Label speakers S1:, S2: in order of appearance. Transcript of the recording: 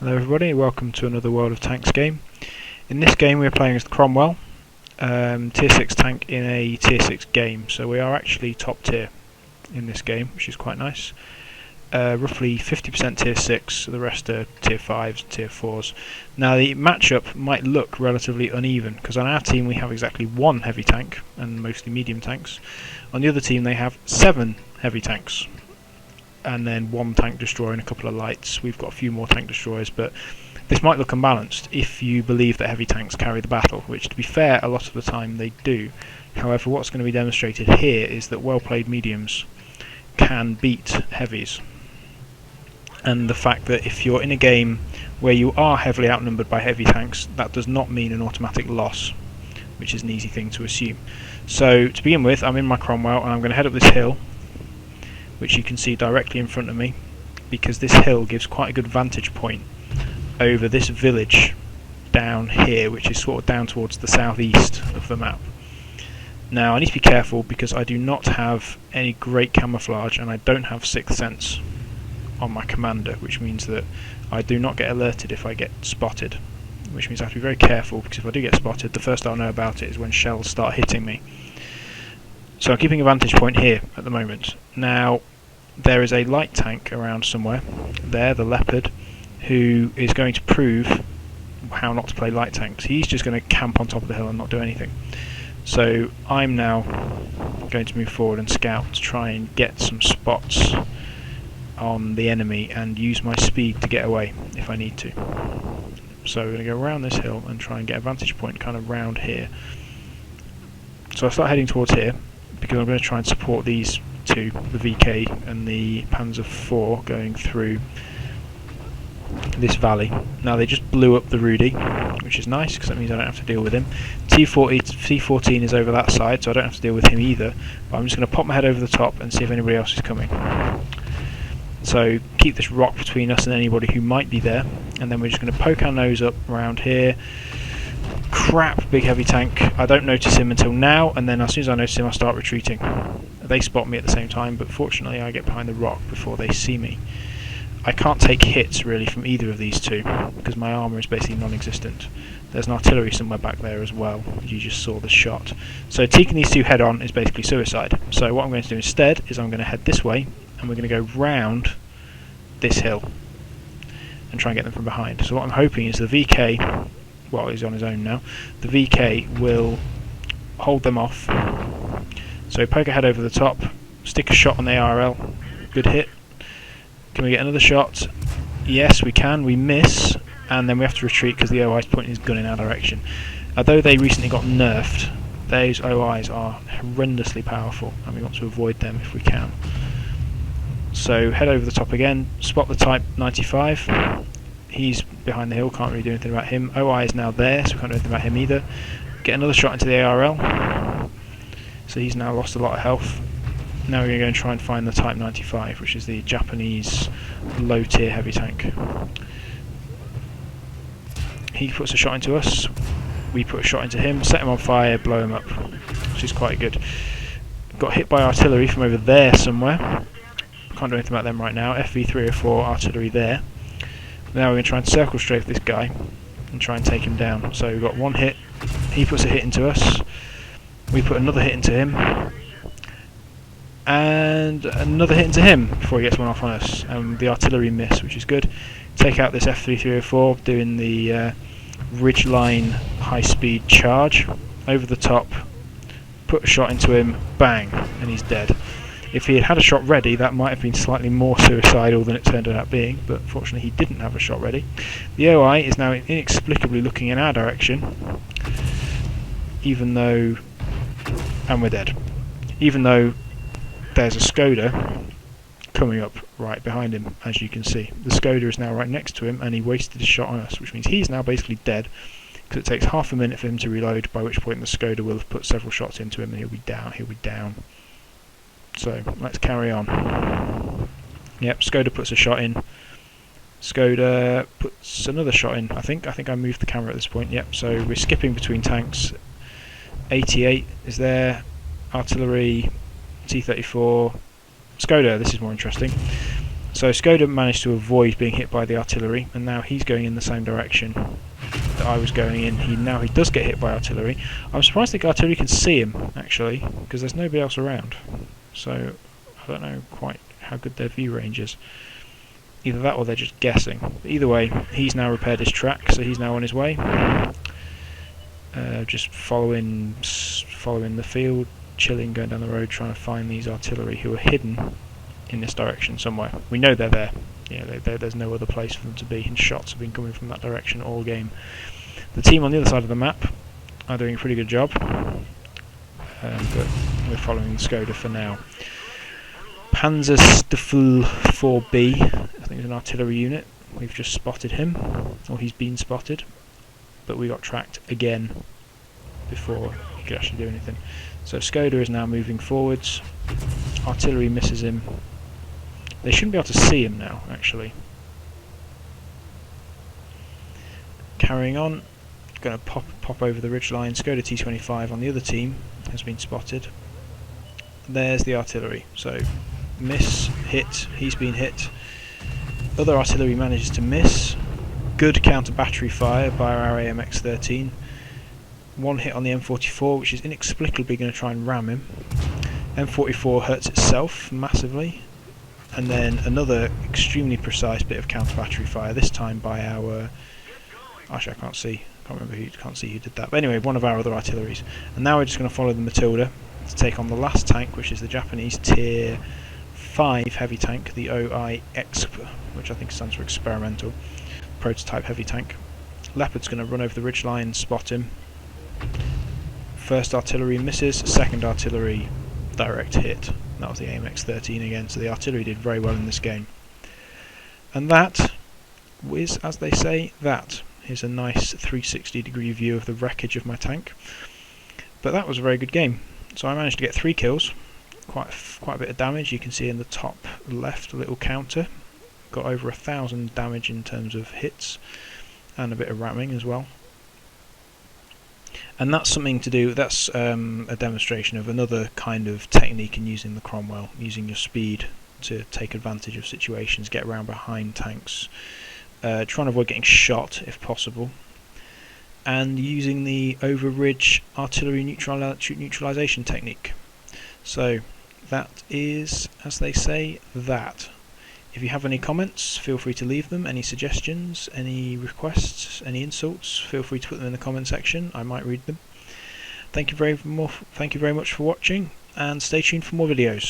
S1: Hello everybody, welcome to another World of Tanks game. In this game we are playing as the Cromwell, tier 6 tank in a tier 6 game, so we are actually top tier in this game, which is quite nice. Roughly 50% tier 6, the rest are tier 5s and tier 4s. Now the matchup might look relatively uneven, because on our team we have exactly one heavy tank, and mostly medium tanks. On the other team they have 7 heavy tanks, and then 1 tank destroyer and a couple of lights. We've got a few more tank destroyers, but this might look unbalanced if you believe that heavy tanks carry the battle, which to be fair a lot of the time they do. However, what's going to be demonstrated here is that well played mediums can beat heavies, and the fact that if you're in a game where you are heavily outnumbered by heavy tanks, that does not mean an automatic loss, which is an easy thing to assume. So to begin with, I'm in my Cromwell and I'm going to head up this hill, which you can see directly in front of me, because this hill gives quite a good vantage point over this village down here, which is sort of down towards the southeast of the map. Now I need to be careful because I do not have any great camouflage and I don't have 6th sense on my commander, which means that I do not get alerted if I get spotted, which means I have to be very careful, because if I do get spotted, the first I'll know about it is when shells start hitting me. So I'm keeping a vantage point here at the moment. Now there is a light tank around somewhere there, the Leopard, who is going to prove how not to play light tanks. He's just going to camp on top of the hill and not do anything. So I'm now going to move forward and scout to try and get some spots on the enemy and use my speed to get away if I need to. So we're going to go around this hill and try and get a vantage point kind of round here. So I start heading towards here because I'm going to try and support these two, the VK and the Panzer IV, going through this valley. Now they just blew up the Rudy, which is nice because that means I don't have to deal with him. T14 is over that side, so I don't have to deal with him either, but I'm just going to pop my head over the top and see if anybody else is coming. So keep this rock between us and anybody who might be there, and then we're just going to poke our nose up around here. Crap, big heavy tank. I don't notice him until now, and then as soon as I notice him I start retreating. They spot me at the same time, but fortunately I get behind the rock before they see me. I can't take hits really from either of these two because my armour is basically non-existent. There's an artillery somewhere back there as well. You just saw the shot. So taking these two head on is basically suicide. So what I'm going to do instead is I'm going to head this way and we're going to go round this hill and try and get them from behind. So what I'm hoping is the VK, well, he's on his own now, the VK will hold them off. So poke a head over the top, stick a shot on the ARL, good hit. Can we get another shot? Yes, we can. We miss, and then we have to retreat because the OI is pointing his gun in our direction. Although they recently got nerfed, those OIs are horrendously powerful, and we want to avoid them if we can. So head over the top again, spot the Type 95. He's behind the hill, can't really do anything about him. OI is now there, so we can't do anything about him either. Get another shot into the ARL. So he's now lost a lot of health. Now we're going to go and try and find the Type 95, which is the Japanese low-tier heavy tank. He puts a shot into us, we put a shot into him, set him on fire, blow him up, which is quite good. Got hit by artillery from over there somewhere. Can't do anything about them right now. FV304 artillery there. Now we're going to try and circle strafe this guy and try and take him down. So we've got one hit, he puts a hit into us, we put another hit into him, and another hit into him before he gets one off on us. The artillery miss, which is good. Take out this F3304, doing the ridgeline high-speed charge over the top. Put a shot into him, bang, and he's dead. If he had had a shot ready, that might have been slightly more suicidal than it turned out being, but fortunately he didn't have a shot ready. The OI is now inexplicably looking in our direction, even though, and we're dead. Even though there's a Skoda coming up right behind him, as you can see. The Skoda is now right next to him, and he wasted a shot on us, which means he's now basically dead, because it takes half a minute for him to reload, by which point the Skoda will have put several shots into him, and he'll be down. So, let's carry on. Yep, Skoda puts a shot in. Skoda puts another shot in, I think. I moved the camera at this point, yep. So, we're skipping between tanks. 88 is there. Artillery, T-34, Skoda, this is more interesting. So Skoda managed to avoid being hit by the artillery, and now he's going in the same direction that I was going in. He does get hit by artillery. I'm surprised the artillery can see him, actually, because there's nobody else around. So I don't know quite how good their view range is. Either that or they're just guessing. But either way, he's now repaired his track, so he's now on his way. Just following the field, chilling, going down the road, trying to find these artillery who are hidden in this direction somewhere. We know they're there. Yeah, there's no other place for them to be, and shots have been coming from that direction all game. The team on the other side of the map are doing a pretty good job, but we're following Skoda for now. Panzerstaffel 4B, I think it's an artillery unit. We've just spotted him, or he's been spotted, but we got tracked again before he could actually do anything. So Skoda is now moving forwards. Artillery misses him. They shouldn't be able to see him now, actually. Carrying on, going to pop over the ridgeline. Skoda T25 on the other team has been spotted. There's the artillery. So miss, hit, he's been hit. Other artillery manages to miss. Good counter battery fire by our AMX-13. One hit on the M44, which is inexplicably going to try and ram him. M44 hurts itself massively. And then another extremely precise bit of counter battery fire, this time by our... Actually, I can't see who did that. But anyway, one of our other artilleries. And now we're just going to follow the Matilda to take on the last tank, which is the Japanese Tier 5 heavy tank, the OIX, which I think stands for experimental prototype heavy tank. Leopard's going to run over the ridgeline and spot him. First artillery misses, second artillery direct hit. That was the AMX-13 again, so the artillery did very well in this game. And that is, as they say, that is a nice 360-degree view of the wreckage of my tank. But that was a very good game. So I managed to get 3 kills, quite a bit of damage. You can see in the top left a little counter. Got over 1,000 damage in terms of hits, and a bit of ramming as well. And that's something to do, that's a demonstration of another kind of technique in using the Cromwell, using your speed to take advantage of situations, get around behind tanks, trying to avoid getting shot if possible, and using the over-ridge artillery neutralisation technique. So that is, as they say, that. If you have any comments, feel free to leave them. Any suggestions, any requests, any insults, feel free to put them in the comment section. I might read them. Thank you very much for watching, and stay tuned for more videos.